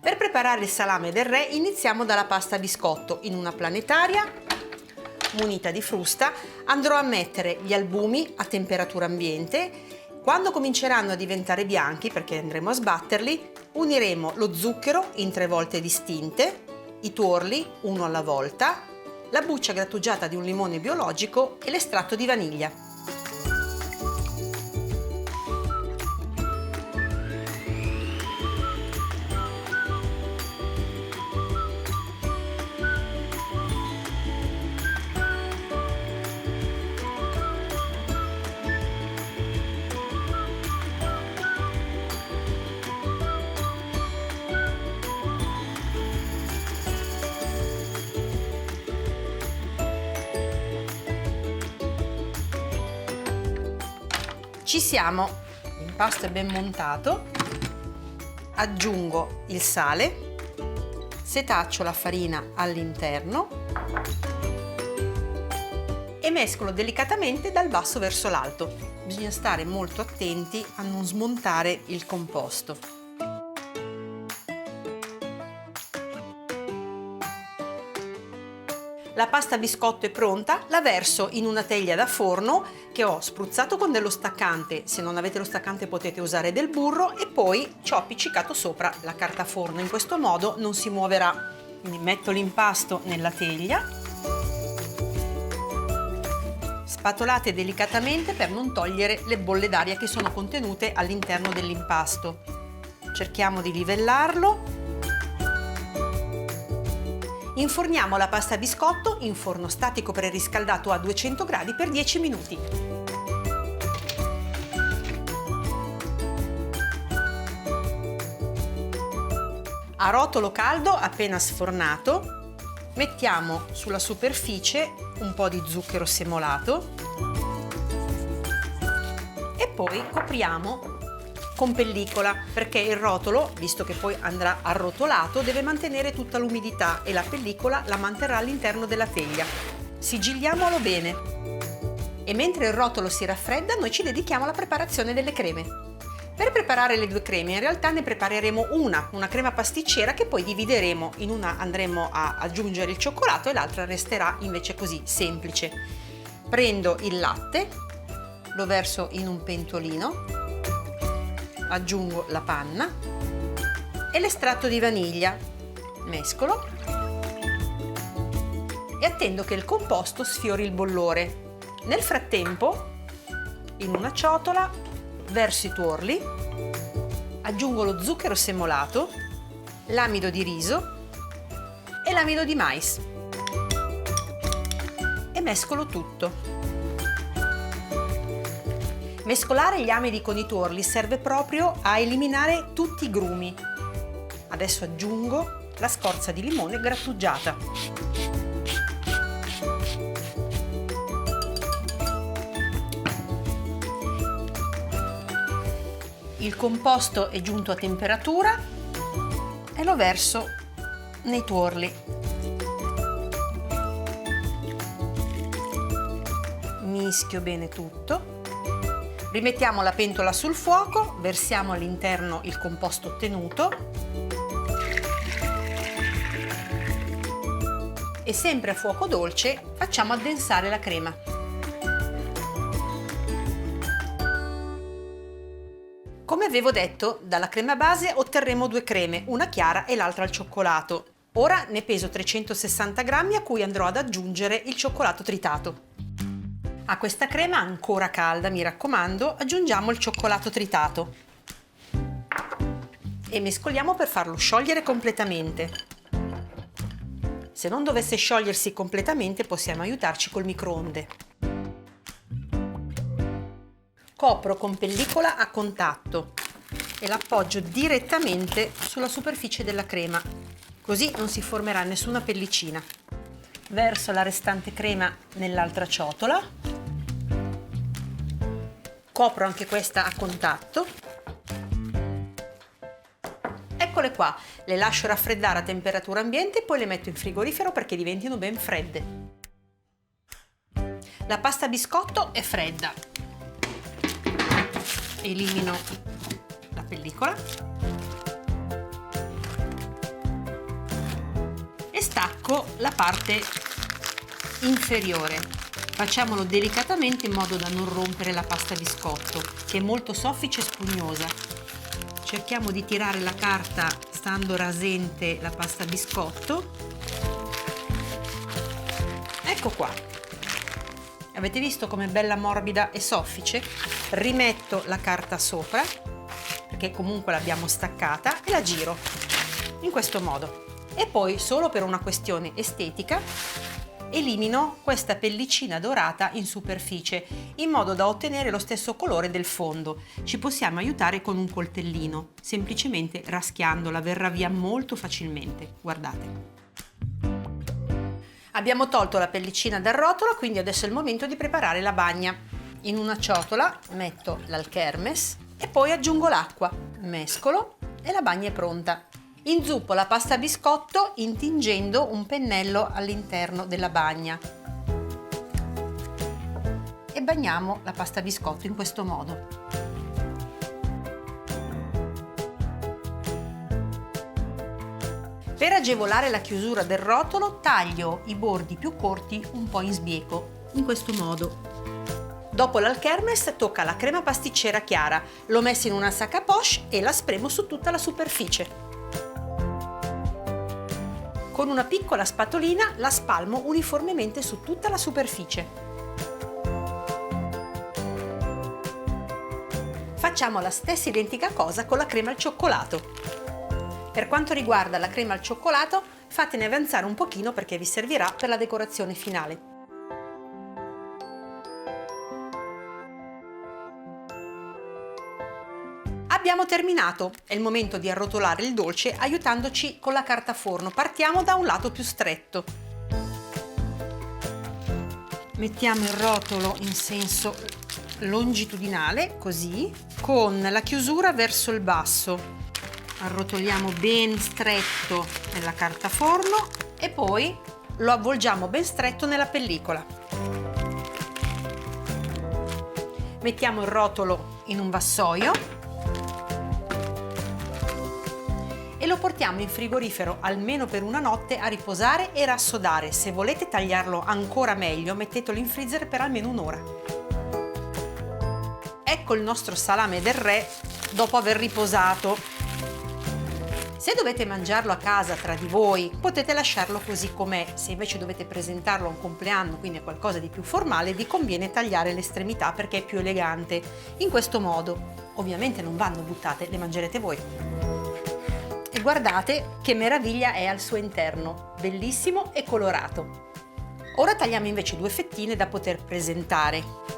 Per preparare il salame del re iniziamo dalla pasta a biscotto. In una planetaria munita di frusta andrò a mettere gli albumi a temperatura ambiente. Quando cominceranno a diventare bianchi, perché andremo a sbatterli, uniremo lo zucchero in 3 volte distinte, i tuorli uno alla volta, la buccia grattugiata di un limone biologico e l'estratto di vaniglia. Ci siamo, l'impasto è ben montato, aggiungo il sale, setaccio la farina all'interno e mescolo delicatamente dal basso verso l'alto. Bisogna stare molto attenti a non smontare il composto. La pasta a biscotto è pronta, la verso in una teglia da forno che ho spruzzato con dello staccante. Se non avete lo staccante potete usare del burro e poi ci ho appiccicato sopra la carta forno. In questo modo non si muoverà. Quindi metto l'impasto nella teglia, spatolate delicatamente per non togliere le bolle d'aria che sono contenute all'interno dell'impasto. Cerchiamo di livellarlo. Inforniamo la pasta a biscotto in forno statico preriscaldato a 200 gradi per 10 minuti. A rotolo caldo appena sfornato mettiamo sulla superficie un po' di zucchero semolato e poi copriamo con pellicola, perché il rotolo, visto che poi andrà arrotolato, deve mantenere tutta l'umidità e la pellicola la manterrà all'interno della teglia. Sigilliamolo bene. E mentre il rotolo si raffredda, noi ci dedichiamo alla preparazione delle creme. Per preparare le 2 creme, in realtà ne prepareremo una crema pasticcera che poi divideremo. In una andremo a aggiungere il cioccolato e l'altra resterà invece così, semplice. Prendo il latte, lo verso in un pentolino, aggiungo la panna e l'estratto di vaniglia, mescolo e attendo che il composto sfiori il bollore. Nel frattempo, in una ciotola, verso i tuorli, aggiungo lo zucchero semolato, l'amido di riso e l'amido di mais e mescolo tutto. Mescolare gli amidi con i tuorli serve proprio a eliminare tutti i grumi. Adesso aggiungo la scorza di limone grattugiata. Il composto è giunto a temperatura e lo verso nei tuorli. Mischio bene tutto. Rimettiamo la pentola sul fuoco, versiamo all'interno il composto ottenuto e sempre a fuoco dolce facciamo addensare la crema. Come avevo detto, dalla crema base otterremo 2 creme, una chiara e l'altra al cioccolato. Ora ne peso 360 grammi a cui andrò ad aggiungere il cioccolato tritato. A questa crema ancora calda, mi raccomando, aggiungiamo il cioccolato tritato e mescoliamo per farlo sciogliere completamente. Se non dovesse sciogliersi completamente possiamo aiutarci col microonde. Copro con pellicola a contatto e l'appoggio direttamente sulla superficie della crema, così non si formerà nessuna pellicina. Verso la restante crema nell'altra ciotola. Copro anche questa a contatto. Eccole qua, le lascio raffreddare a temperatura ambiente e poi le metto in frigorifero perché diventino ben fredde. La pasta a biscotto è fredda. Elimino la pellicola. stacco la parte inferiore. Facciamolo delicatamente in modo da non rompere la pasta biscotto, che è molto soffice e spugnosa. Cerchiamo di tirare la carta stando rasente la pasta biscotto. Ecco qua. Avete visto com'è bella morbida e soffice? Rimetto la carta sopra, perché comunque l'abbiamo staccata, e la giro in questo modo. E poi, solo per una questione estetica, elimino questa pellicina dorata in superficie, in modo da ottenere lo stesso colore del fondo. Ci possiamo aiutare con un coltellino, semplicemente raschiandola, verrà via molto facilmente. Guardate. Abbiamo tolto la pellicina dal rotolo, quindi adesso è il momento di preparare la bagna. In una ciotola metto l'alchermes e poi aggiungo l'acqua, mescolo e la bagna è pronta. Inzuppo la pasta biscotto intingendo un pennello all'interno della bagna e bagniamo la pasta biscotto in questo modo. Per agevolare la chiusura del rotolo taglio i bordi più corti un po' in sbieco, in questo modo. Dopo l'alchermes tocca la crema pasticcera chiara, l'ho messa in una sac à poche e la spremo su tutta la superficie. Con una piccola spatolina la spalmo uniformemente su tutta la superficie. Facciamo la stessa identica cosa con la crema al cioccolato. Per quanto riguarda la crema al cioccolato, fatene avanzare un pochino perché vi servirà per la decorazione finale. Abbiamo terminato, è il momento di arrotolare il dolce aiutandoci con la carta forno. Partiamo da un lato più stretto. Mettiamo il rotolo in senso longitudinale, così, con la chiusura verso il basso. Arrotoliamo ben stretto nella carta forno e poi lo avvolgiamo ben stretto nella pellicola. Mettiamo il rotolo in un vassoio e lo portiamo in frigorifero almeno per una notte a riposare e rassodare. Se volete tagliarlo ancora meglio, mettetelo in freezer per almeno un'ora. Ecco il nostro salame del re dopo aver riposato. Se dovete mangiarlo a casa tra di voi, potete lasciarlo così com'è. Se invece dovete presentarlo a un compleanno, quindi a qualcosa di più formale, vi conviene tagliare l'estremità perché è più elegante. In questo modo, ovviamente non vanno buttate, le mangerete voi. E guardate che meraviglia è al suo interno, bellissimo e colorato. Ora tagliamo invece due fettine da poter presentare.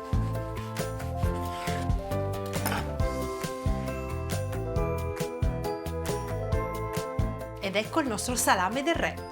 Ed ecco il nostro salame del re.